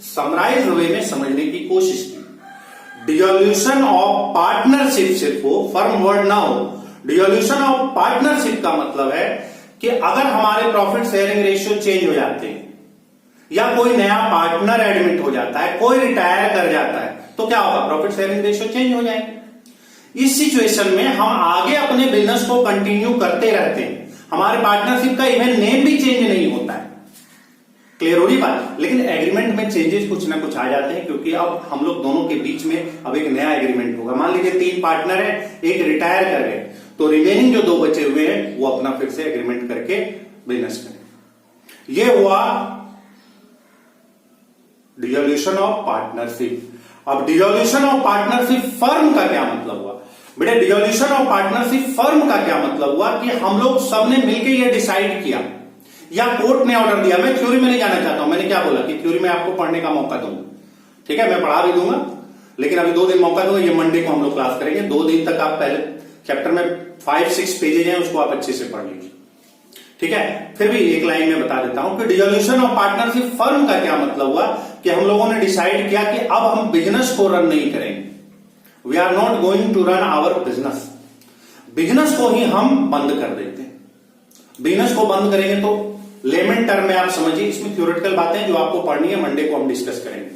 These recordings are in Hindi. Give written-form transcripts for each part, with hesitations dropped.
समराइज वे में समझने की कोशिश की। डिसोल्यूशन ऑफ पार्टनरशिप सिर्फ हो, फर्म वर्ड ना हो। डिसोल्यूशन ऑफ पार्टनरशिप का मतलब है कि अगर हमारे प्रॉफिट शेयरिंग रेशियो चेंज हो जाते हैं या कोई नया पार्टनर एडमिट हो जाता है, कोई रिटायर कर जाता है, तो क्या होगा? प्रॉफिट शेयरिंग रेशियो चेंज हो जाएंगे। इस सिचुएशन में हम आगे अपने बिजनेस को कंटिन्यू करते रहते हैं, हमारे पार्टनरशिप का इवन नेम भी चेंज नहीं होता है। क्लियर हो रही बात? लेकिन एग्रीमेंट में चेंजेस कुछ ना कुछ आ जाते हैं, क्योंकि अब हम लोग दोनों के बीच में अब एक नया एग्रीमेंट होगा। मान लीजिए 3 पार्टनर है, एक रिटायर कर गए, तो रिमेनिंग जो 2 बचे हुए हैं वो अपना फिर से एग्रीमेंट करके बिजनेस करें। ये हुआ डिसोल्यूशन ऑफ पार्टनरशिप। अब डिसोल्यूशन ऑफ पार्टनरशिप फर्म का क्या मतलब हुआ? बेटा डिसोल्यूशन ऑफ पार्टनरशिप फर्म का क्या मतलब हुआ कि हम लोग सबने मिलकर ये डिसाइड किया या कोर्ट ने ऑर्डर दिया। मैं थ्योरी में नहीं जाना चाहता हूं, मैंने क्या बोला कि थ्योरी में आपको पढ़ने का मौका दूंगा, ठीक है, मैं पढ़ा भी दूंगा, लेकिन अभी 2 दिन मौका दूंगा। ये मंडे को हम लोग क्लास करेंगे। 2 दिन तक आप पहले चैप्टर में 5-6 पेजेज हैं, उसको आप अच्छे से पढ़ लीजिए, ठीक है। फिर भी एक लाइन में बता देता हूं कि डिसोल्यूशन ऑफ पार्टनरशिप फर्म का क्या मतलब हुआ कि हम लोगों ने डिसाइड किया कि अब हम बिजनेस को रन नहीं करेंगे। We are not going to run our business. Business को ही हम बंद कर देते हैं। बिजनेस को बंद करेंगे तो लेमन टर्म में आप समझिए, इसमें थ्योरेटिकल बातें जो आपको पढ़नी है मंडे को हम डिस्कस करेंगे,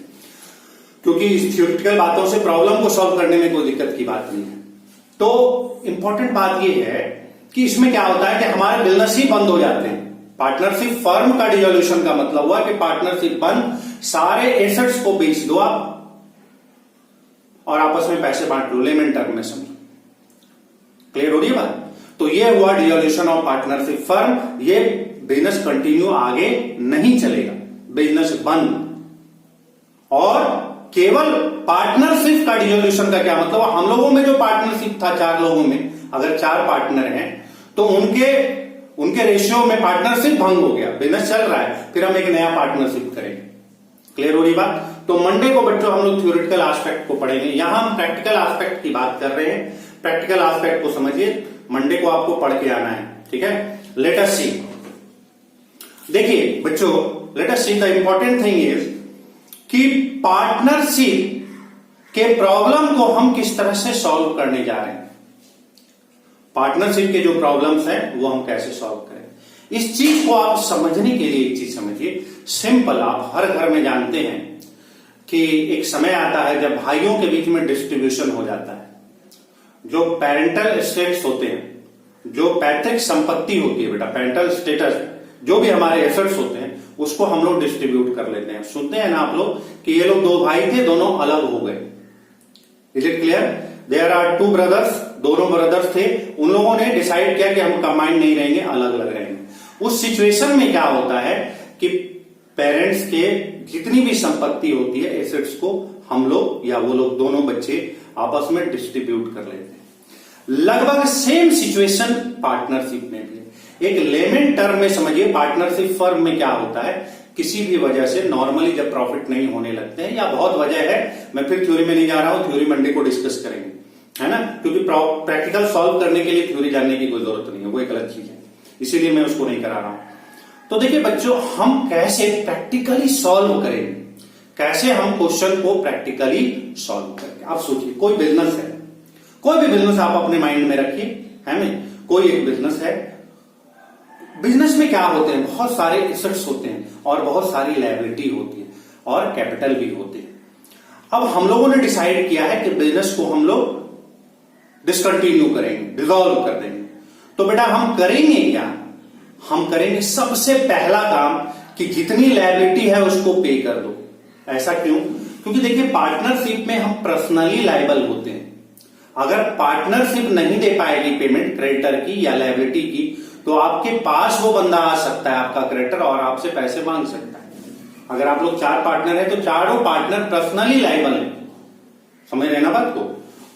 क्योंकि इस थ्योरेटिकल बातों से प्रॉब्लम को सॉल्व करने में कोई दिक्कत की बात नहीं है। तो इंपॉर्टेंट बात यह है कि इसमें क्या होता है कि हमारे बिजनेस ही बंद हो जाते हैं। पार्टनरशिप फर्म का डिसोल्यूशन का मतलब हुआ कि पार्टनरशिप बंद, सारे एसेट्स को बेच दो आप और आपस में पैसे बांट लो, लेमन टर्म में समझो। क्लियर हो रही है बात? तो ये हुआ डिसोल्यूशन ऑफ पार्टनरशिप फर्म। ये बिजनेस कंटिन्यू आगे नहीं चलेगा, बिजनेस बंद। और केवल पार्टनरशिप का डिसोल्यूशन का क्या मतलब? हम लोगों में जो पार्टनरशिप था 4 लोगों में, अगर 4 पार्टनर हैं तो उनके रेशियो में पार्टनरशिप भंग हो गया, बिजनेस चल रहा है, फिर हम एक नया पार्टनरशिप करेंगे। क्लियर हो रही बात? तो मंडे को बच्चों हम लोग थ्योरेटिकल एस्पेक्ट को पढ़ेंगे। यहां हम प्रैक्टिकल एस्पेक्ट की बात कर रहे हैं। प्रैक्टिकल एस्पेक्ट को समझिए, मंडे को आपको पढ़ के आना है, ठीक है। लेट अस सी। देखिए बच्चों, let us see the important thing is कि पार्टनरशिप के प्रॉब्लम को हम किस तरह से सॉल्व करने जा रहे हैं। पार्टनरशिप के जो प्रॉब्लम्स हैं वो हम कैसे सॉल्व करें, इस चीज को आप समझने के लिए एक चीज समझिए, सिंपल। आप हर घर में जानते हैं कि एक समय आता है जब भाइयों के बीच में डिस्ट्रीब्यूशन हो जाता है। जो पेरेंटल एसेट्स होते हैं, जो पैतृक संपत्ति होती है बेटा, पेरेंटल स्टेटस, जो भी हमारे एसेट्स होते हैं उसको हम लोग डिस्ट्रीब्यूट कर लेते हैं। सुनते हैं ना आप लोग कि ये लोग 2 भाई थे, दोनों अलग हो गए। Is it clear? There are 2 brothers, दोनों ब्रदर्स थे, उन लोगों ने डिसाइड किया कि हम कंबाइंड नहीं रहेंगे, अलग अलग रहेंगे। उस सिचुएशन में क्या होता है कि पेरेंट्स के जितनी भी संपत्ति होती है, एसेट्स को हम लोग या वो लोग दोनों बच्चे आपस में डिस्ट्रीब्यूट कर लेते हैं। लगभग सेम सिचुएशन पार्टनरशिप में भी है। एक लेमन टर्म में समझिए, पार्टनरशिप फर्म में क्या होता है, किसी भी वजह से नॉर्मली जब प्रॉफिट नहीं होने लगते हैं या बहुत वजह है, मैं फिर थ्योरी में नहीं जा रहा हूं, थ्योरी मंडे को डिस्कस करेंगे, है ना, क्योंकि प्रैक्टिकल सॉल्व करने के लिए थ्योरी जानने की कोई जरूरत नहीं है, वो एक अलग चीज है, इसीलिए मैं उसको नहीं करा रहा हूं। तो देखिए बच्चों, हम कैसे प्रैक्टिकली सॉल्व करेंगे, कैसे हम क्वेश्चन को प्रैक्टिकली सॉल्व करेंगे। आप सोचिए, कोई बिजनेस है, कोई भी बिजनेस आप अपने माइंड में रखिए, है ना, कोई एक बिजनेस है। बिजनेस में क्या होते हैं, बहुत सारे एसेट्स होते हैं और बहुत सारी लायबिलिटी होती है और कैपिटल भी होते हैं। अब हम लोगों ने डिसाइड किया है कि बिजनेस को हम लोग डिसकंटिन्यू करेंगे, डिसॉल्व कर देंगे। तो बेटा हम करेंगे क्या? हम करेंगे सबसे पहला काम कि जितनी लायबिलिटी है उसको पे कर दो। ऐसा क्यों? क्योंकि देखिए पार्टनरशिप में हम पर्सनली लायबल होते हैं। अगर पार्टनरशिप नहीं दे पाएगी पेमेंट क्रेडिटर की या लायबिलिटी की, तो आपके पास वो बंदा आ सकता है, आपका क्रेडिटर, और आपसे पैसे मांग सकता है। अगर आप लोग 4 पार्टनर हैं तो चारों पार्टनर पर्सनली लायबल है। समझ रहे ना बात को?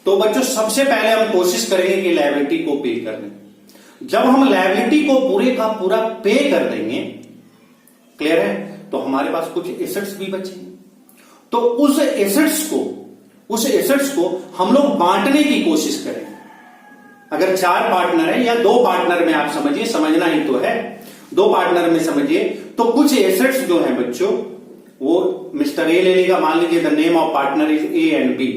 तो बच्चों सबसे पहले हम कोशिश करेंगे कि लायबिलिटी को पे कर दें। जब हम लायबिलिटी को पूरे का पूरा पे कर देंगे, क्लियर है, तो हमारे पास कुछ एसेट्स भी बचेंगे। तो उस एसेट्स को हम लोग बांटने की कोशिश करें। अगर 4 पार्टनर है या 2 पार्टनर में आप समझिए, समझना ही तो है, 2 पार्टनर में समझिए, तो कुछ एसेट्स जो है बच्चों वो मिस्टर ए ले लेगा, मान लीजिए the name of partner is A and B,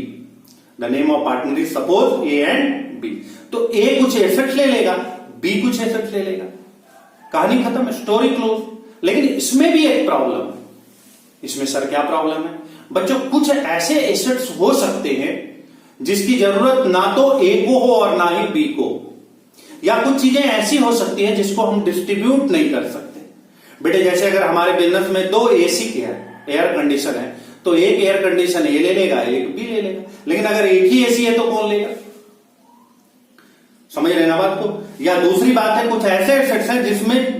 the name of partner is suppose A and B, तो ए कुछ एसेट्स ले लेगा, बी कुछ एसेट्स ले लेगा, कहानी खत्म, स्टोरी क्लोज। लेकिन इसमें भी एक प्रॉब्लम है। इसमें सर क्या प्रॉब्लम है बच्चों? कुछ ऐसे एसेट्स हो सकते हैं जिसकी जरूरत ना तो ए को हो और ना ही बी को, या कुछ चीजें ऐसी हो सकती हैं जिसको हम डिस्ट्रीब्यूट नहीं कर सकते। बेटे जैसे अगर हमारे बिजनेस में 2 एसी के है, एयर कंडीशन है, तो एक एयर कंडीशन ए ले लेगा, एक बी ले लेगा। लेकिन अगर एक ही एसी है तो कौन लेगा? समझ रहे ना बात को? या दूसरी बात है, कुछ ऐसे एसेट्स हैं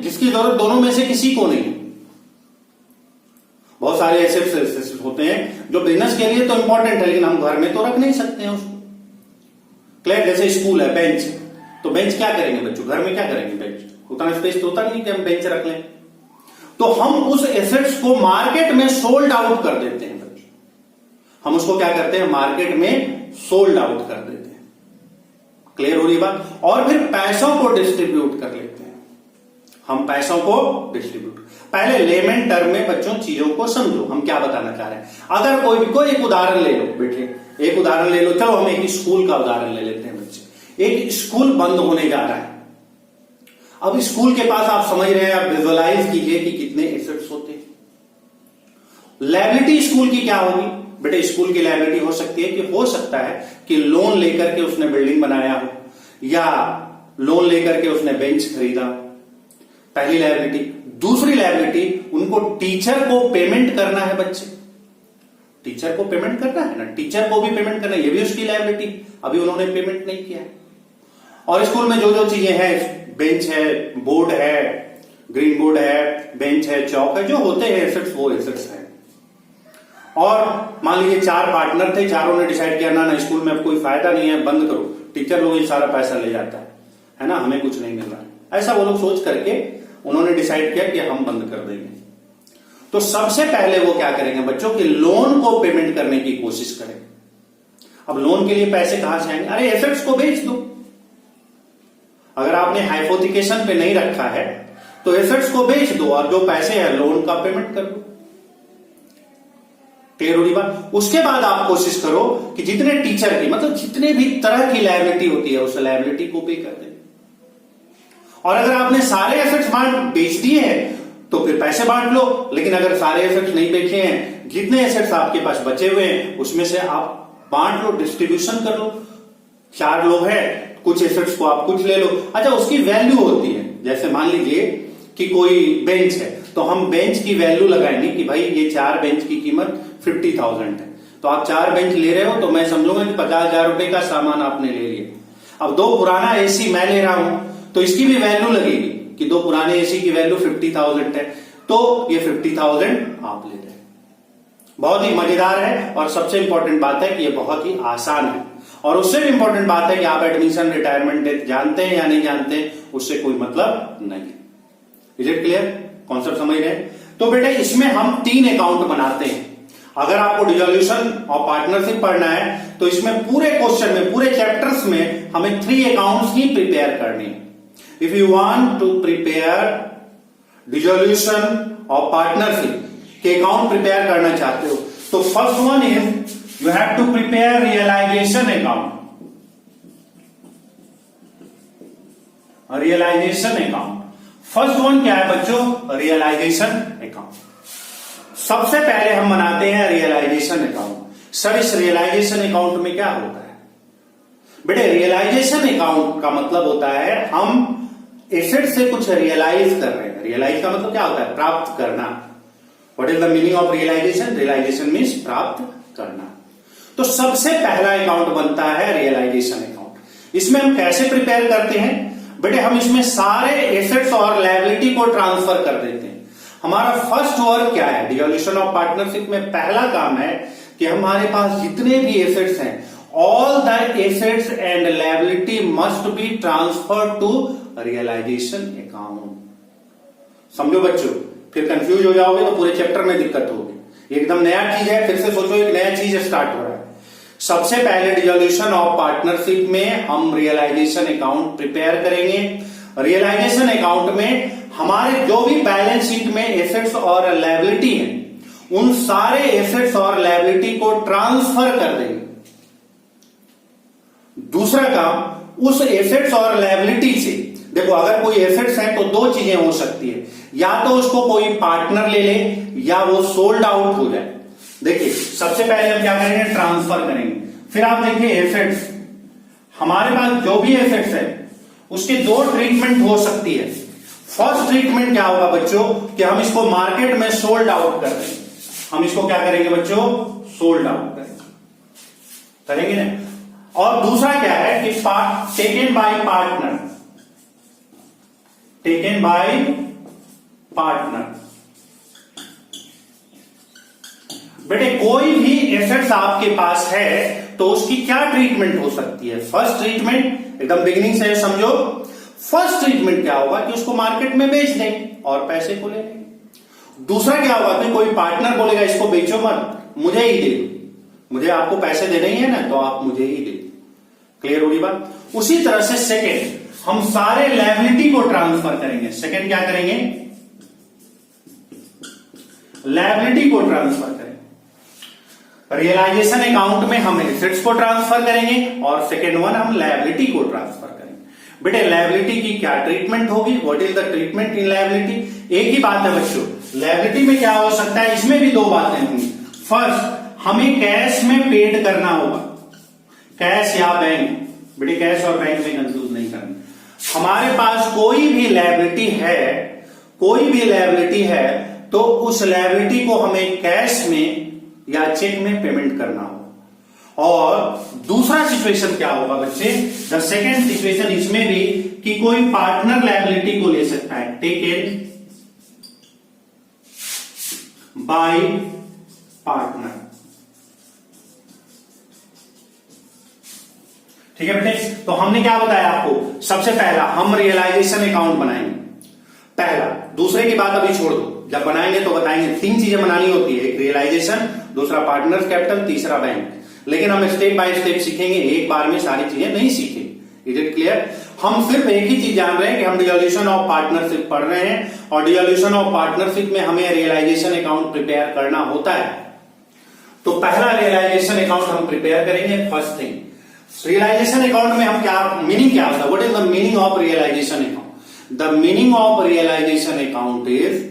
जिसकी जरूरत दोनों में से किसी को नहीं है। बहुत सारे एसेट्स होते हैं जो बिजनेस के लिए तो इंपॉर्टेंट है, लेकिन हम घर में तो रख नहीं सकते हैं उसको। क्लियर? जैसे स्कूल है, बेंच, तो बेंच क्या करेंगे बच्चों? घर में क्या करेंगे? बेंच, उतना स्पेस तो होता नहीं कि हम बेंच रख लें। तो हम उस एसेट्स को मार्केट में सोल्ड आउट कर देते हैं बच्चों। हम उसको क्या करते हैं? मार्केट में सोल्ड आउट कर देते हैं। क्लियर हो रही बात? और फिर पैसों को डिस्ट्रीब्यूट कर लेते हैं। हम पैसों को डिस्ट्रीब्यूट, पहले लेमन टर्म में बच्चों चीजों को समझो हम क्या बताना चाह रहे हैं। अगर कोई एक उदाहरण ले लो बेटे, एक उदाहरण ले लो। चलो हम एक स्कूल का उदाहरण ले लेते हैं बच्चे। एक स्कूल बंद होने जा रहा है। अब स्कूल के पास आप समझ रहे हैं, आप विजुअलाइज कीजिए कि कितने एसेट्स होते हैं। लायबिलिटी स्कूल की क्या होगी बेटे? स्कूल की लायबिलिटी हो सकती है कि हो सकता है कि लोन लेकर के उसने बिल्डिंग बनाया हो, या लोन लेकर के उसने बेंच खरीदा, पहली लायबिलिटी। दूसरी लायबिलिटी, उनको टीचर को पेमेंट करना है बच्चे, टीचर को पेमेंट करना है ना, टीचर को भी पेमेंट करना है, ये भी उसकी लायबिलिटी। अभी उन्होंने पेमेंट नहीं किया है। और स्कूल में जो जो चीजें हैं, बेंच है, बोर्ड है, ग्रीन बोर्ड है, बेंच है, चौक है, जो होते हैं एसेट्स, वो एसेट्स है। और मान लीजिए 4 पार्टनर थे, चारों ने डिसाइड किया ना स्कूल में अब कोई फायदा नहीं है, बंद करो, टीचर लोग ये सारा पैसा ले जाता है ना, हमें कुछ नहीं मिल रहा है। ऐसा वो लोग सोच करके उन्होंने डिसाइड किया कि हम बंद कर देंगे। तो सबसे पहले वो क्या करेंगे बच्चों कि लोन को पेमेंट करने की कोशिश करें। अब लोन के लिए पैसे कहां से आएंगे? अरे एसेट्स को बेच दो। अगर आपने हाइपोथिकेशन पे नहीं रखा है तो एसेट्स को बेच दो और जो पैसे हैं लोन का पेमेंट कर दो। क्लियर होगी बात? उसके बाद आप कोशिश करो कि जितने टीचर की, मतलब जितने भी तरह की लायबिलिटी होती है उस लायबिलिटी को पे कर दे। और अगर आपने सारे एसेट्स बेच दिए हैं तो फिर पैसे बांट लो। लेकिन अगर सारे एसेट्स नहीं बेचे हैं, जितने एसेट्स आपके पास बचे हुए हैं उसमें से आप बांट लो, डिस्ट्रीब्यूशन कर लो। 4 लोग हैं, कुछ एसेट्स को आप कुछ ले लो। अच्छा, उसकी वैल्यू होती है। जैसे मान लीजिए कि कोई बेंच है, तो हम बेंच की वैल्यू लगाएंगे कि भाई ये 4 बेंच की कीमत 50,000 है। तो आप 4 बेंच ले रहे हो तो मैं समझूंगा कि 50,000 रुपए का सामान आपने ले लिया। अब 2 पुराना एसी मैं ले रहा हूं तो इसकी भी वैल्यू लगेगी कि 2 पुराने एसी की वैल्यू 50,000 है, तो ये 50,000 आप ले रहे हैं। बहुत ही मजेदार है और सबसे इंपॉर्टेंट बात है कि ये बहुत ही आसान है। और उससे भी इंपॉर्टेंट बात है कि आप एडमिशन, रिटायरमेंट डेट जानते हैं या नहीं जानते, उससे कोई मतलब नहीं। Is it clear? कॉन्सेप्ट समझ रहे हैं? तो बेटे इसमें हम 3 अकाउंट बनाते हैं। अगर आपको डिसोल्यूशन और पार्टनरशिप पढ़ना है तो इसमें पूरे क्वेश्चन में, पूरे चैप्टर्स में हमें 3 अकाउंट्स ही प्रिपेयर करनी है। If you want to prepare dissolution और पार्टनरशिप के अकाउंट प्रिपेयर करना चाहते हो तो first one is you have to prepare realisation account. Realisation account first one क्या है बच्चों? Realisation account. सबसे पहले हम बनाते हैं रियलाइजेशन अकाउंट। सर इस रियलाइजेशन अकाउंट में क्या होता है? बेटे रियलाइजेशन अकाउंट का मतलब होता है हम एसेट से कुछ रियलाइज कर रहे हैं। रियलाइज का मतलब क्या होता है? प्राप्त करना। What is the meaning of realisation? Realisation means प्राप्त करना। तो सबसे पहला अकाउंट बनता है रियलाइजेशन अकाउंट। इसमें हम कैसे प्रिपेयर करते हैं बेटे? हम इसमें सारे एसेट्स और लायबिलिटी को ट्रांसफर कर देते हैं। हमारा फर्स्ट वर्क क्या है? डिसोल्यूशन ऑफ पार्टनरशिप में पहला काम है कि हमारे पास जितने भी एसेट्स हैं, all the assets and liability must be transfer to realisation account. समझो बच्चों, फिर कंफ्यूज हो जाओगे तो पूरे चैप्टर में दिक्कत होगी। एकदम नया चीज है, फिर से सोचो एक नया चीज स्टार्ट हो रहा है। सबसे पहले डिसोल्यूशन ऑफ पार्टनरशिप में हम रियलाइजेशन अकाउंट प्रिपेयर करेंगे। रियलाइजेशन अकाउंट में हमारे जो भी बैलेंस शीट में एसेट्स और लायबिलिटी है उन सारे एसेट्स और लायबिलिटी को ट्रांसफर कर देंगे। दूसरा काम, उस एसेट्स और लायबिलिटी से, देखो अगर कोई एसेट्स है तो दो चीजें हो सकती है, या तो उसको कोई पार्टनर ले ले या वो सोल्ड आउट हो जाए। देखिए सबसे पहले हम क्या करेंगे, ट्रांसफर करेंगे। फिर आप देखिए एसेट्स, हमारे पास जो भी एसेट्स है उसके दो ट्रीटमेंट हो सकती है। फर्स्ट ट्रीटमेंट क्या होगा बच्चों, कि हम इसको मार्केट में सोल्ड आउट कर देंगे। हम इसको क्या करेंगे बच्चों, सोल्ड आउट करेंगे ना। और दूसरा क्या है कि taken by partner, taken by partner. बेटे कोई भी एसेट्स आपके पास है तो उसकी क्या ट्रीटमेंट हो सकती है। फर्स्ट ट्रीटमेंट एकदम बिगिनिंग से समझो, फर्स्ट ट्रीटमेंट क्या होगा कि उसको मार्केट में बेच देंगे और पैसे को ले लेंगे। दूसरा क्या होगा कि कोई पार्टनर बोलेगा इसको बेचो मत, मुझे ही दे दो, मुझे आपको पैसे देने ही है ना तो आप मुझे ही दे दो। क्लियर होगी बात। उसी तरह से सेकेंड, हम सारे लायबिलिटी को ट्रांसफर करेंगे। सेकेंड क्या करेंगे, लायबिलिटी को ट्रांसफर करेंगे। रियलाइजेशन अकाउंट में हम एसेट्स को ट्रांसफर करेंगे और सेकेंड वन हम लायबिलिटी को ट्रांसफर करेंगे। बेटे लायबिलिटी की क्या ट्रीटमेंट होगी, what is the treatment in liability. एक ही बात है बच्चों, लायबिलिटी में क्या हो सकता है, इसमें भी दो बातें होंगी। फर्स्ट, हमें कैश में पेड करना होगा, कैश या बैंक। बेटे कैश और बैंक में कंफ्यूज नहीं करना। हमारे पास कोई भी लायबिलिटी है, कोई भी लायबिलिटी है तो उस लायबिलिटी को हमें कैश में या चेक में पेमेंट करना होगा। और दूसरा सिचुएशन क्या होगा बच्चे, द सेकेंड सिचुएशन इसमें भी कि कोई पार्टनर लायबिलिटी को ले सकता है, टेकन बाय पार्टनर। ठीक है बेटे, तो हमने क्या बताया आपको, सबसे पहला हम रियलाइजेशन अकाउंट बनाएंगे, पहला। दूसरे की बात अभी छोड़ दो, जब बनाएंगे तो बताएंगे। तीन चीजें बनानी होती है, एक रियलाइजेशन, दूसरा पार्टनर्स कैपिटल, तीसरा बैंक। लेकिन हम स्टेप बाय स्टेप सीखेंगे, एक बार में सारी चीजें नहीं सीखेंगे। Is it clear. हम सिर्फ एक ही चीज जान रहे हैं कि हम डिसोल्यूशन ऑफ पार्टनरशिप पढ़ रहे हैं और डिसोल्यूशन ऑफ पार्टनरशिप में हमें रियलाइजेशन अकाउंट प्रिपेयर करना होता है। तो पहला रियलाइजेशन अकाउंट हम प्रिपेयर करेंगे। फर्स्ट थिंग, रियलाइजेशन अकाउंट में हम क्या, मीनिंग क्या होता है, what is the meaning of realisation account. The meaning of realisation account is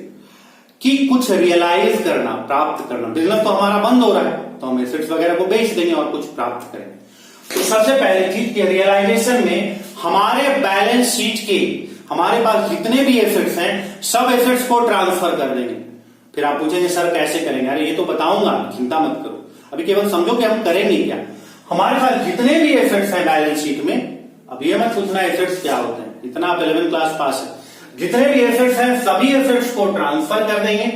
कि कुछ रियलाइज करना, प्राप्त करना। बिजनेस तो हमारा बंद हो रहा है तो हम एसेट्स वगैरह को बेच देंगे और कुछ प्राप्त करेंगे। तो सबसे पहले चीज कि रियलाइजेशन में हमारे बैलेंस शीट के, हमारे पास जितने भी एसेट्स हैं सब एसेट्स को ट्रांसफर कर देंगे। फिर आप पूछेंगे सर कैसे करेंगे, अरे ये तो बताऊंगा, चिंता मत करो, अभी केवल समझो कि हम करेंगे क्या। हमारे पास जितने भी एसेट्स हैं बैलेंस शीट में, अब ये मत पूछना एसेट्स क्या होते हैं, इतना आप 11th क्लास पास है। जितने भी एसेट्स हैं सभी एसेट्स को ट्रांसफर कर देंगे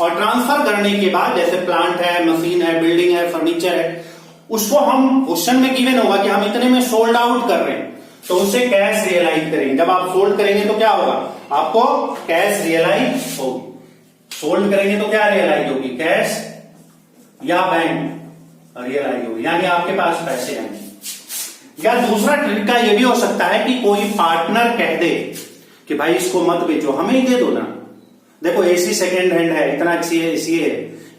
और ट्रांसफर करने के बाद जैसे प्लांट है, मशीन है, बिल्डिंग है, फर्नीचर है, उसको हम क्वेश्चन में गिवन होगा कि हम इतने में सोल्ड आउट कर रहे हैं तो उसे कैश रियलाइज करेंगे। जब आप सोल्ड करेंगे तो क्या होगा, आपको कैश रियलाइज होगी। सोल्ड करेंगे तो क्या रियलाइज होगी, कैश या बैंक रियलाइज होगी, यानी आपके पास पैसे आएंगे। या दूसरा तरीका यह भी हो सकता है कि कोई पार्टनर कह दे कि भाई इसको मत बेचो, हमें ही दे दो ना। देखो एसी सेकेंड हैंड है, इतना अच्छी है, एसी है,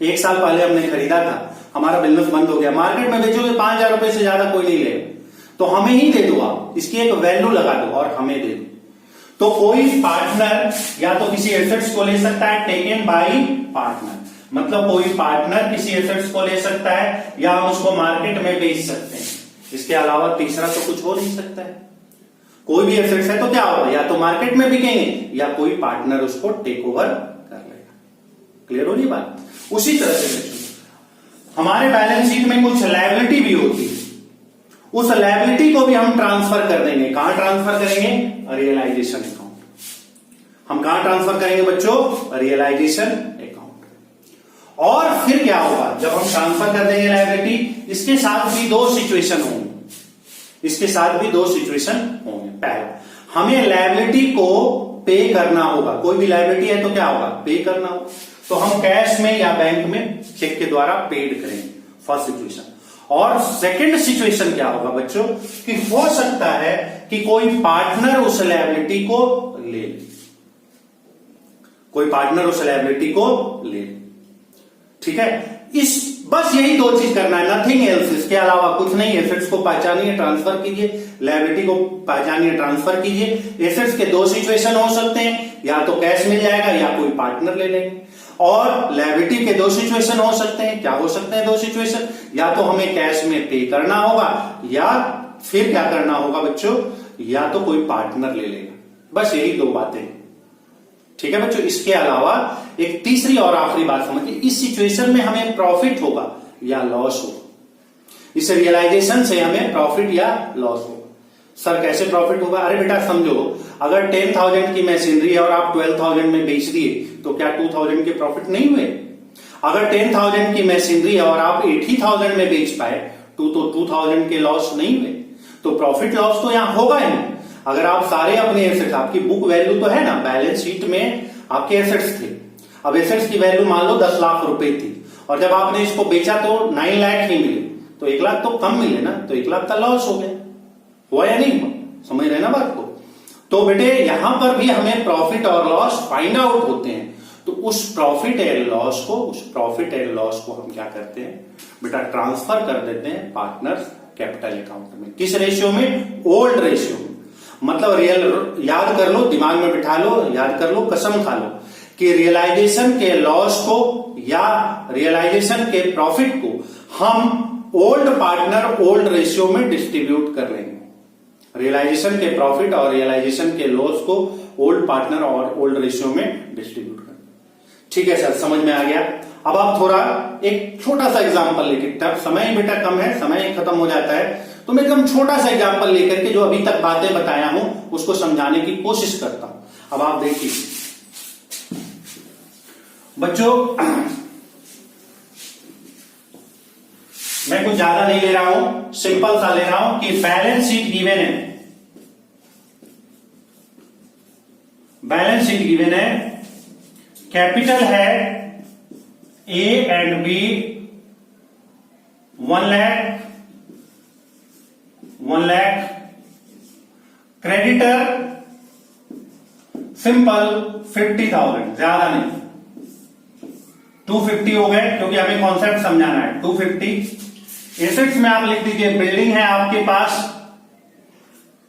1 साल पहले हमने खरीदा था, हमारा बिजनेस बंद हो गया, मार्केट में बेचोगे 5,000 रुपए से ज्यादा कोई नहीं ले, तो हमें ही दे दो आप, इसकी एक वैल्यू लगा दो और हमें दे दो। तो कोई पार्टनर या तो किसी एसेट्स को ले सकता है, टेकन बाय पार्टनर, मतलब कोई पार्टनर किसी एसेट्स को ले सकता है या हम उसको मार्केट में बेच सकते हैं। इसके अलावा तीसरा तो कुछ हो नहीं सकता है। कोई भी एसेट्स है तो क्या होगा, या तो मार्केट में बिकेंगे या कोई पार्टनर उसको टेक ओवर कर लेगा। क्लियर हो रही बात। उसी तरह से हमारे बैलेंस शीट में कुछ लायबिलिटी भी होती है, उस लायबिलिटी को भी हम ट्रांसफर कर देंगे। कहां ट्रांसफर करेंगे, रियलाइजेशन अकाउंट। हम कहां ट्रांसफर करेंगे बच्चों, रियलाइजेशन अकाउंट। और फिर क्या होगा, जब हम ट्रांसफर कर देंगे लायबिलिटी, इसके साथ भी दो सिचुएशन होंगे, इसके साथ भी दो सिचुएशन होंगे। पहला, हमें लायबिलिटी को पे करना होगा, कोई भी लायबिलिटी है तो क्या होगा, पे करना होगा, तो हम कैश में या बैंक में चेक के द्वारा पेड करेंगे। First situation. और सेकंड सिचुएशन क्या होगा बच्चों, कि हो सकता है कि कोई पार्टनर उस लायबिलिटी को ले ले, कोई पार्टनर उस लायबिलिटी को ले ले। ठीक है, इस बस यही दो चीज करना है, नथिंग एल्स, इसके अलावा कुछ नहीं। एसेट्स को पहचानिए, ट्रांसफर कीजिए, लायबिलिटी को पहचानिए, ट्रांसफर कीजिए। एसेट्स के दो सिचुएशन हो सकते हैं, या तो कैश मिल जाएगा या कोई पार्टनर ले लेंगे। और लायबिलिटी के दो सिचुएशन हो सकते हैं, क्या हो सकते हैं दो सिचुएशन, या तो हमें कैश में पे करना होगा, या फिर क्या करना होगा बच्चों, या तो कोई पार्टनर ले लेगा। बस यही दो बातें, ठीक है बच्चों। इसके अलावा एक तीसरी और आखिरी बात समझिए, इस सिचुएशन में हमें प्रॉफिट होगा या लॉस होगा। इस रियलाइजेशन से हमें प्रॉफिट या लॉस होगा। सर कैसे प्रॉफिट होगा? अरे बेटा समझो, अगर 10,000 की मशीनरी है और आप 12,000 में बेच दिए तो क्या 2,000 के प्रॉफिट नहीं हुए? अगर 10,000 की मशीनरी है और आप 80,000 में बेच पाए तो 2,000 के लॉस नहीं हुए? तो प्रॉफिट लॉस तो यहां होगा ही। अगर आप सारे अपने एसेट्स, आपकी बुक वैल्यू तो है ना, बैलेंस शीट में आपके एसेट्स थे, अब एसेट्स की वैल्यू मान लो 10 लाख रुपए थी, और जब आपने इसको बेचा तो 9 लाख ही मिले, तो 1 लाख तो कम मिले ना, तो 1 लाख का लॉस हो गया। हुआ या नहीं हुआ? समझ रहे ना बात को? तो बेटे यहां पर भी हमें प्रॉफिट और लॉस फाइंड आउट होते हैं। तो उस प्रॉफिट एंड लॉस को हम क्या करते हैं बेटा, ट्रांसफर कर देते हैं पार्टनर्स कैपिटल अकाउंट में। किस रेशियो में? ओल्ड रेशियो में। मतलब रियल, याद कर लो, दिमाग में बिठा लो, याद कर लो, कसम खा लो कि रियलाइजेशन के लॉस को या रियलाइजेशन के प्रॉफिट को हम ओल्ड पार्टनर ओल्ड रेशियो में डिस्ट्रीब्यूट कर लेंगे। रियलाइजेशन के प्रॉफिट और रियलाइजेशन के लॉस को ओल्ड पार्टनर और ओल्ड रेशियो में डिस्ट्रीब्यूट कर। ठीक है सर, समझ में आ गया। अब आप थोड़ा एक छोटा सा एग्जांपल लेके, तब समय बेटा कम है, समय खत्म हो जाता है, तो मैं एकदम छोटा सा एग्जांपल लेकर के जो अभी तक बातें बताया हूं उसको समझाने की कोशिश करता हूं। अब आप देखिए बच्चों, मैं कुछ ज्यादा नहीं ले रहा हूं, सिंपल सा ले रहा हूं कि बैलेंस शीट गिवन है, बैलेंस शीट गिवन है, कैपिटल है A and B 1 lakh, creditor simple 50,000, ज्यादा नहीं, 250 हो गए क्योंकि हमें कॉन्सेप्ट समझाना है। 250 एसेट्स में आप लिख दीजिए, बिल्डिंग है आपके पास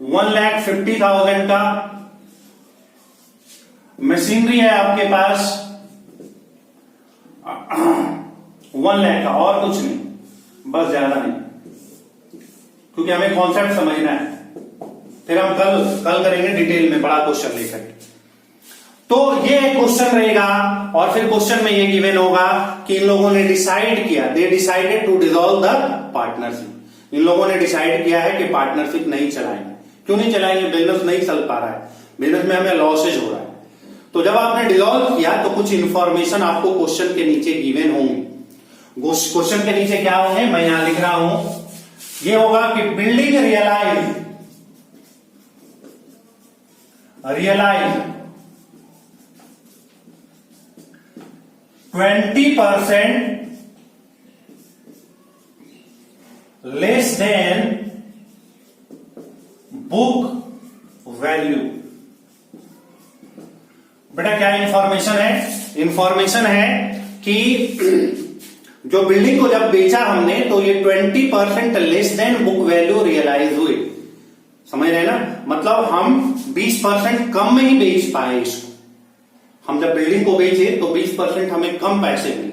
1,50,000 का, मशीनरी है आपके पास 1 लाख का, और कुछ नहीं, बस ज्यादा नहीं, क्योंकि हमें कॉन्सेप्ट समझना है। फिर हम कल करेंगे डिटेल में बड़ा क्वेश्चन लेकर। तो ये क्वेश्चन रहेगा, और फिर क्वेश्चन में ये गिवन होगा कि इन लोगों ने डिसाइड किया, they decided to dissolve the partnership. इन लोगों ने डिसाइड किया है कि पार्टनरशिप नहीं चलाएंगे। क्यों नहीं चलाएंगे? बिजनेस नहीं चल पा रहा है, बिजनेस में हमें लॉसेज हो रहा है। तो जब आपने डिसॉल्व किया तो कुछ इंफॉर्मेशन आपको क्वेश्चन के नीचे गिवन होंगे। क्वेश्चन के नीचे क्या होंगे, मैं यहां लिख रहा हूं, ये होगा कि building realise 20% less than book value. बेटा क्या इंफॉर्मेशन है? इंफॉर्मेशन है कि जो बिल्डिंग को जब बेचा हमने तो ये 20% less than book value realise हुई। समझ रहे ना? मतलब हम 20% कम में ही बेच पाए इसको। हम जब बिल्डिंग को बेचे तो 20% हमें कम पैसे मिले।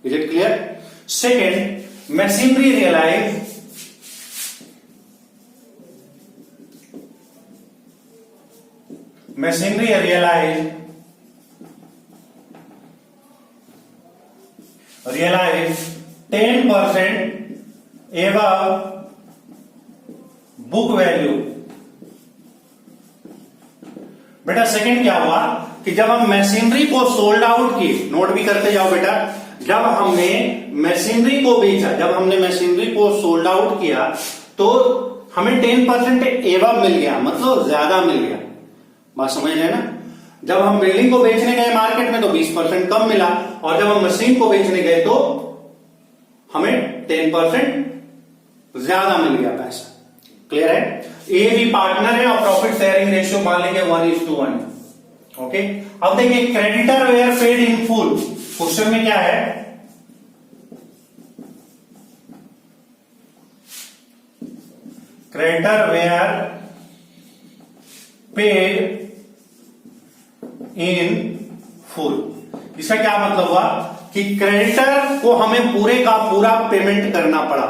Is it clear? Second, machinery realise realise 10% एवं बुक वैल्यू। बेटा सेकंड क्या हुआ कि जब हम मशीनरी को सोल्ड आउट किए, नोट भी करते जाओ बेटा, जब हमने मशीनरी को बेचा, जब हमने मशीनरी को सोल्ड आउट किया तो हमें 10% एवं मिल गया, मतलब ज्यादा मिल गया। बात समझ रहे ना? जब हम बिल्डिंग को बेचने गए मार्केट में तो 20% कम मिला, और जब हम मशीन को बेचने गए तो हमें 10% ज्यादा मिल गया पैसा। क्लियर है? ए भी पार्टनर है और प्रॉफिट शेयरिंग रेशियो मान लेंगे 1:1। ओके, अब देखिए creditor were paid in full. Question में क्या है? Creditor were paid in full. इसका क्या मतलब हुआ कि क्रेडिटर को हमें पूरे का पूरा पेमेंट करना पड़ा।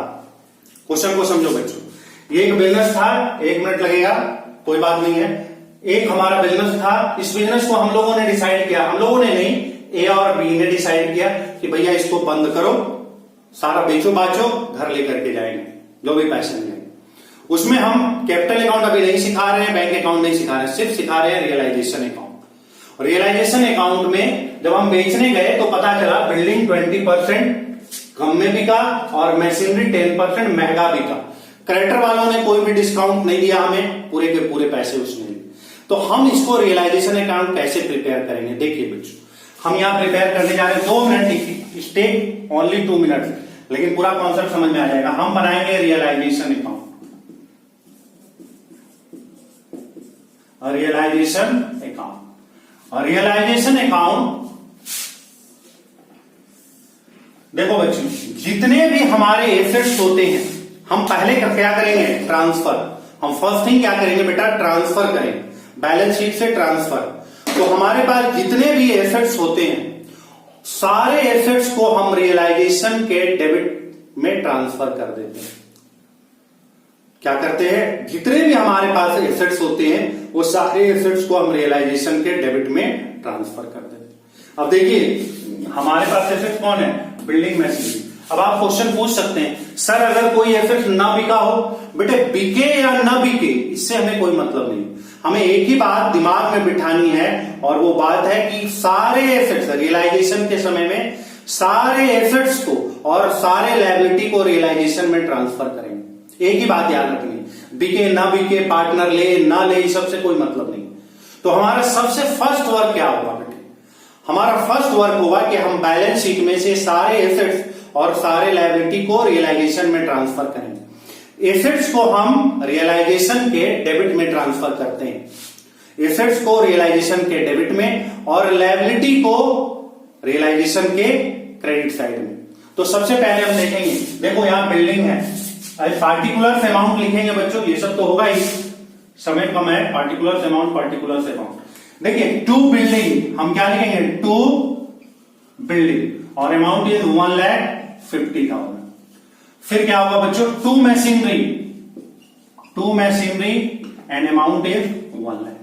क्वेश्चन को समझो बच्चों, ये एक बिजनेस था, 1 मिनट लगेगा कोई बात नहीं है। एक हमारा बिजनेस था, इस बिजनेस को हम लोगों ने डिसाइड किया, हम लोगों ने नहीं, ए और बी ने डिसाइड किया कि भैया इसको बंद करो, सारा बेचो बाचो, घर लेकर के जाएंगे, जो भी पैसे मिलेंगे। उसमें हम कैपिटल अकाउंट अभी नहीं सिखा रहे हैं, बैंक अकाउंट नहीं सिखा रहे हैं, सिर्फ सिखा रहे हैं रियलाइजेशन अकाउंट। रियलाइजेशन अकाउंट में जब हम बेचने गए तो पता चला बिल्डिंग 20% कम में बिका और मशीनरी 10% महंगा बिका। क्रेडिटर वालों ने कोई भी डिस्काउंट नहीं दिया हमें, पूरे के पूरे पैसे उसने लिए। तो हम इसको रियलाइजेशन अकाउंट कैसे प्रिपेयर करेंगे, देखिए बच्चों, हम यहां प्रिपेयर करने जा रहे हैं। 2 मिनट स्टे, ओनली 2 मिनट, लेकिन पूरा कॉन्सेप्ट समझ में आ जाएगा। हम बनाएंगे रियलाइजेशन अकाउंट, रियलाइजेशन अकाउंट। और रियलाइजेशन अकाउंट देखो बच्चों, जितने भी हमारे एसेट्स होते हैं, हम पहले क्या करेंगे, ट्रांसफर। हम फर्स्ट थिंग क्या करेंगे बेटा, ट्रांसफर करेंगे, बैलेंस शीट से ट्रांसफर। तो हमारे पास जितने भी एसेट्स होते हैं, सारे एसेट्स को हम रियलाइजेशन के डेबिट में ट्रांसफर कर देते हैं। क्या करते हैं, जितने भी हमारे पास एसेट्स होते हैं, वो सारे एसेट्स को हम रियलाइजेशन के डेबिट में ट्रांसफर कर देते हैं। अब देखिए हमारे पास एसेट्स कौन है, बिल्डिंग मशीनरी। अब आप क्वेश्चन पूछ सकते हैं, सर अगर कोई एसेट ना बिका हो, बेटे बिके या ना बिके इससे हमें कोई मतलब नहीं। हमें एक ही बात दिमाग में बिठानी है, और वो बात है कि सारे एसेट्स रियलाइजेशन के समय में सारे एसेट्स को और सारे लायबिलिटी को रियलाइजेशन में ट्रांसफर करेंगे। एक ही बात याद रखनी, बिके ना बिके, पार्टनर ले ना ले, इस सबसे कोई मतलब नहीं। तो हमारा सबसे फर्स्ट वर्क क्या होगा बेटे, हमारा फर्स्ट वर्क होगा कि हम बैलेंस शीट में से सारे एसेट्स और सारे लायबिलिटी को रियलाइजेशन में ट्रांसफर करेंगे। एसेट्स को हम रियलाइजेशन के डेबिट में ट्रांसफर करते हैं, एसेट्स को रियलाइजेशन के डेबिट में और लायबिलिटी को रियलाइजेशन के क्रेडिट साइड में। तो सबसे पहले हम देखेंगे, देखो यहां बिल्डिंग है, पार्टिकुलर अमाउंट लिखेंगे बच्चों, ये सब तो होगा ही, समय कम है, पार्टिकुलर अमाउंट। देखिए 2 बिल्डिंग, हम क्या लिखेंगे, 2 बिल्डिंग और अमाउंट इज 1,50,000। फिर क्या होगा बच्चों, 2 machinery and amount is 1 lakh.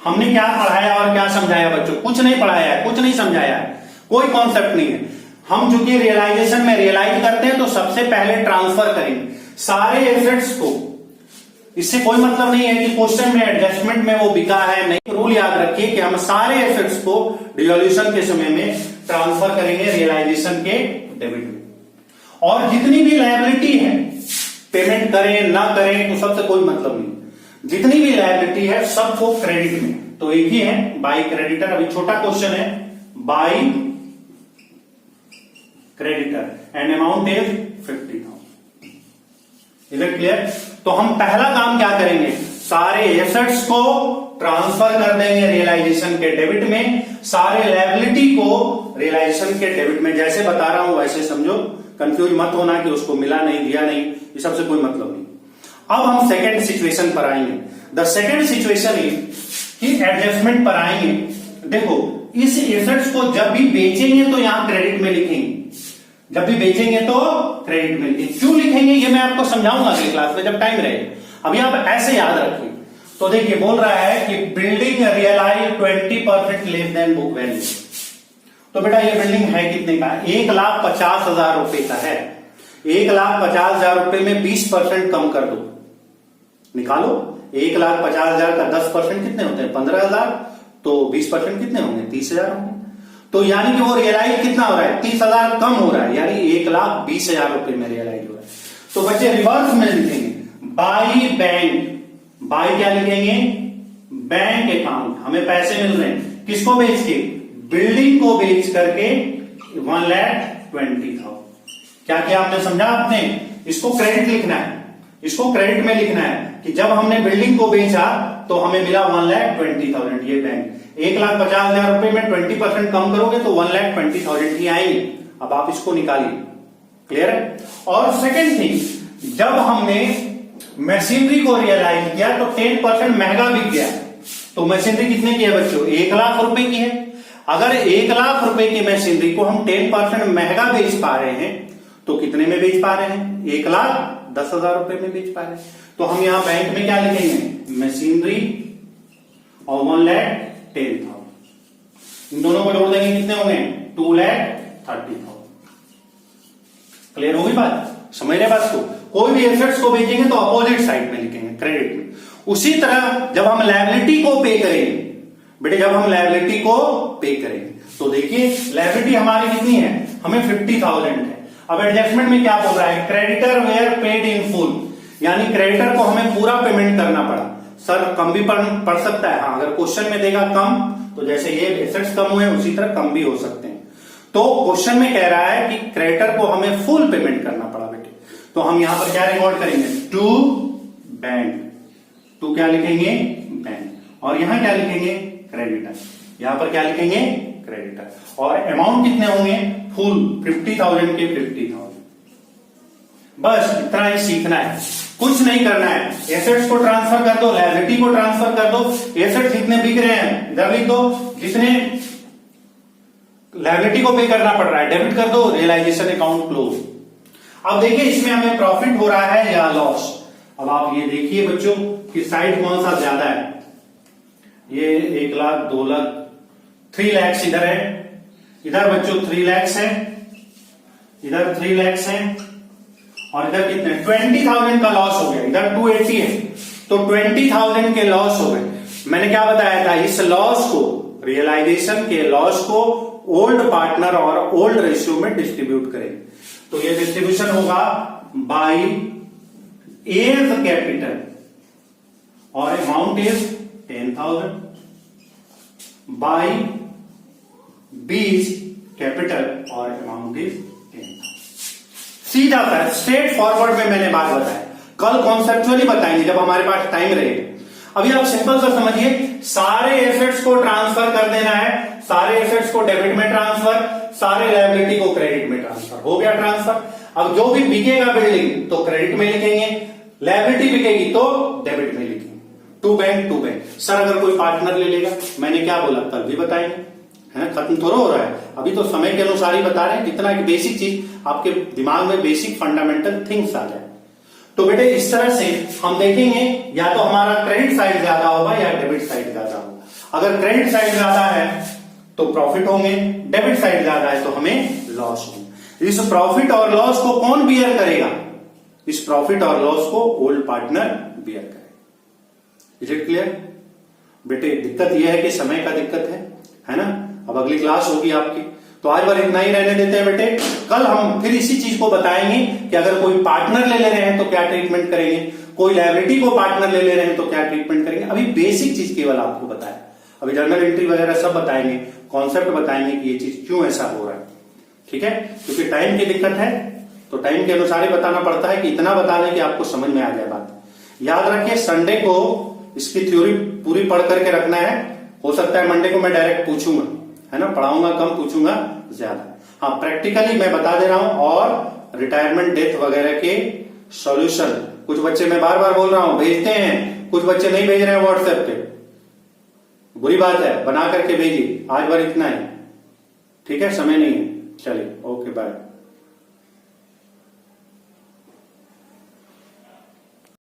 हमने क्या पढ़ाया और क्या समझाया बच्चों, कुछ नहीं पढ़ाया है, कुछ नहीं समझाया है, कोई कॉन्सेप्ट नहीं है। हम चूंकि रियलाइजेशन में रियलाइज करते हैं तो सबसे पहले ट्रांसफर करेंगे सारे एसेट्स को। इससे कोई मतलब नहीं है कि क्वेश्चन में एडजस्टमेंट में वो बिका है, नहीं। रूल याद रखिए कि हम सारे एसेट्स को डिसोल्यूशन के समय में ट्रांसफर करेंगे रियलाइजेशन के डेबिट में। और जितनी भी लायबिलिटी है, पेमेंट करें ना करें तो सबसे कोई मतलब नहीं, जितनी भी लायबिलिटी है सबको क्रेडिट में। तो एक ही है, बाई क्रेडिटर। अभी छोटा क्वेश्चन है, by creditor and amount is 50,000। Is it clear? तो हम पहला काम क्या करेंगे, सारे एसेट्स को ट्रांसफर कर देंगे रियलाइजेशन के डेबिट में, सारे लायबिलिटी को रियलाइजेशन के डेबिट में। जैसे बता रहा हूं वैसे समझो, कंफ्यूज मत होना कि उसको मिला नहीं दिया नहीं, ये सबसे कोई मतलब नहीं। अब हम सेकेंड सिचुएशन पर आएंगे। द सेकेंड सिचुएशन इज कि एडजस्टमेंट पर आएंगे। देखो इस एसेट्स को जब भी बेचेंगे तो यहां क्रेडिट में लिखेंगे, जब भी बेचेंगे तो क्रेडिट में लिखेंगे। क्यों लिखेंगे ये मैं आपको समझाऊंगा अगली क्लास में जब टाइम रहेगा। अभी आप ऐसे याद रखिए। तो देखिए बोल रहा है कि building realise 20% less than book value. तो बेटा ये बिल्डिंग है कितने का, 1,50,000 रुपए का है। 1,50,000 रुपए में 20% कम कर दो, निकालो। 1,50,000 का 10% कितने होते हैं, 15,000। तो 20% कितने होंगे, 30,000 होंगे। तो यानी कि वो रियलाइज कितना हो रहा है, 30,000 कम हो रहा है, यानी 1,20,000 रुपए में रियलाइज हो रहा है। तो बच्चे रिवर्स में लिखेंगे, बाई बैंक। बाई क्या लिखेंगे, बैंक अकाउंट। हमें पैसे मिल रहे हैं किसको बेच के, बिल्डिंग को बेच करके 1,20,000। क्या किया आपने, समझा आपने? इसको क्रेडिट लिखना है, इसको क्रेडिट में लिखना है कि जब हमने बिल्डिंग को बेचा तो हमें मिला 1,20,000। ये बैंक 1,50,000 रुपए में 20% कम करोगे तो 1,20,000 ही आएंगे। अब आप इसको निकालिए, क्लियर है? और सेकेंड थिंग, जब हमने मशीनरी को रियलाइज किया तो 10% महंगा बिक गया। तो मशीनरी कितने की है बच्चों? 1 लाख रुपए की है। अगर 1 लाख रुपए की मशीनरी को हम 10% महंगा बेच पा रहे हैं तो कितने में बेच पा रहे हैं? 1,10,000 रुपए में बेच पा रहे हैं। तो हम यहां बैंक में क्या लिखेंगे? मशीनरी और 1,10,000, इन दोनों को जोड़ देंगे कितने होंगे? 2,30,000। क्लियर होगी बात? समझ रहे बात को? कोई भी एसेट्स को बेचेंगे तो अपोजिट साइड में लिखेंगे, क्रेडिट में। उसी तरह जब हम लायबिलिटी को पे करेंगे बेटे, जब हम लायबिलिटी को पे करेंगे तो देखिए लायबिलिटी हमारी कितनी है? हमें 50,000 है। अब एडजस्टमेंट में क्या बोल रहा है? Creditor were paid in full, यानी क्रेडिटर को हमें पूरा पेमेंट करना पड़ा। सर कम भी पड़ सकता है, हाँ, अगर क्वेश्चन में देगा कम तो जैसे ये एसेट्स कम हुए उसी तरह कम भी हो सकते हैं। तो क्वेश्चन में कह रहा है कि क्रेडिटर को हमें फुल पेमेंट करना पड़ा बेटे, तो हम यहां पर क्या रिकॉर्ड करेंगे? टू बैंक, टू क्या लिखेंगे? बैंक। और यहां क्या लिखेंगे? क्रेडिटर। यहां पर क्या लिखेंगे? क्रेडिटर। और अमाउंट कितने होंगे? फुल 50,000 के 50,000। बस इतना ही सीखना है, कुछ नहीं करना है। एसेट्स को ट्रांसफर कर दो, लायबिलिटी को ट्रांसफर कर दो। एसेट्स जितने बिक रहे हैं इधर लिख दो, जितने लायबिलिटी को पे करना पड़ रहा है डेबिट कर दो, रियलाइजेशन अकाउंट क्लोज। अब देखिए इसमें हमें प्रॉफिट हो रहा है या लॉस। अब आप ये देखिए बच्चों कि साइड कौन सा ज्यादा है? ये 1 लाख, 2 लाख, 3 लाख इधर है, इधर बच्चों 3 लाख है, इधर 3 लाख है, और इधर कितने? 20,000 का लॉस हो गया। इधर 280 है तो 20,000 के लॉस हो गए। मैंने क्या बताया था? इस लॉस को, रियलाइजेशन के लॉस को ओल्ड पार्टनर और ओल्ड रेशियो में डिस्ट्रीब्यूट करें। तो ये डिस्ट्रीब्यूशन होगा बाय एज कैपिटल और amount is 10,000 by B's capital और अमाउंट इज 10,000। सीधा सा स्ट्रेट फॉरवर्ड में मैंने बात बताया, कल कॉन्सेप्चुअली बताएंगे जब हमारे पास टाइम रहेगा। अभी आप सिंपल सा समझिए, सारे एसेट्स को ट्रांसफर कर देना है, सारे एसेट्स को डेबिट में ट्रांसफर, सारे लायबिलिटी को क्रेडिट में ट्रांसफर। हो गया ट्रांसफर। अब जो भी बिकेगा बिल्डिंग तो क्रेडिट में लिखेंगे, लायबिलिटी बिकेगी तो डेबिट में लिखेंगे। To bank to bank. Sir अगर कोई पार्टनर ले लेगा, मैंने क्या बोला? कल भी बताएंगे, है ना? खत्म थोड़ा हो रहा है, अभी तो समय के अनुसार ही बता रहे हैं, जितना एक बेसिक चीज आपके दिमाग में बेसिक फंडामेंटल थिंग्स आ जाए। तो बेटे इस तरह से हम देखेंगे या तो हमारा क्रेडिट साइड ज्यादा होगा या डेबिट साइड ज्यादा होगा। अगर क्रेडिट साइड ज्यादा है तो प्रॉफिट होंगे, डेबिट साइड ज्यादा है तो हमें लॉस होंगे। इस प्रॉफिट और लॉस को कौन बियर करेगा? इस प्रॉफिट और लॉस को ओल्ड पार्टनर बियर करेगा। Is it clear? बेटे दिक्कत यह है कि समय का दिक्कत है ना? अब अगली क्लास होगी आपकी, तो आज बार इतना ही रहने देते हैं बेटे। कल हम फिर इसी चीज को बताएंगे कि अगर कोई पार्टनर ले रहे हैं तो क्या ट्रीटमेंट करेंगे, कोई लायबिलिटी को पार्टनर ले रहे हैं तो क्या ट्रीटमेंट करेंगे। अभी बेसिक चीज केवल आपको बताया, अभी जर्नल एंट्री वगैरह सब बताएंगे, कॉन्सेप्ट बताएंगे कि ये चीज क्यों ऐसा हो रहा है। ठीक है, क्योंकि टाइम की दिक्कत है तो टाइम के अनुसार ही बताना पड़ता है कि इतना बता दें कि आपको समझ में आ जाए बात। याद रखिए संडे को इसकी थ्योरी पूरी पढ़ करके रखना है। हो सकता है मंडे को मैं डायरेक्ट पूछूंगा, है ना? पढ़ाऊंगा कम, पूछूंगा ज्यादा। हाँ, प्रैक्टिकली मैं बता दे रहा हूं। और रिटायरमेंट डेथ वगैरह के सॉल्यूशन, कुछ बच्चे मैं बार बार बोल रहा हूं भेजते हैं, कुछ बच्चे नहीं भेज रहे हैं व्हाट्सएप पे, बुरी बात है, बना करके भेजिए। आज बार इतना ही, ठीक है? समय नहीं है, चलिए ओके बाय।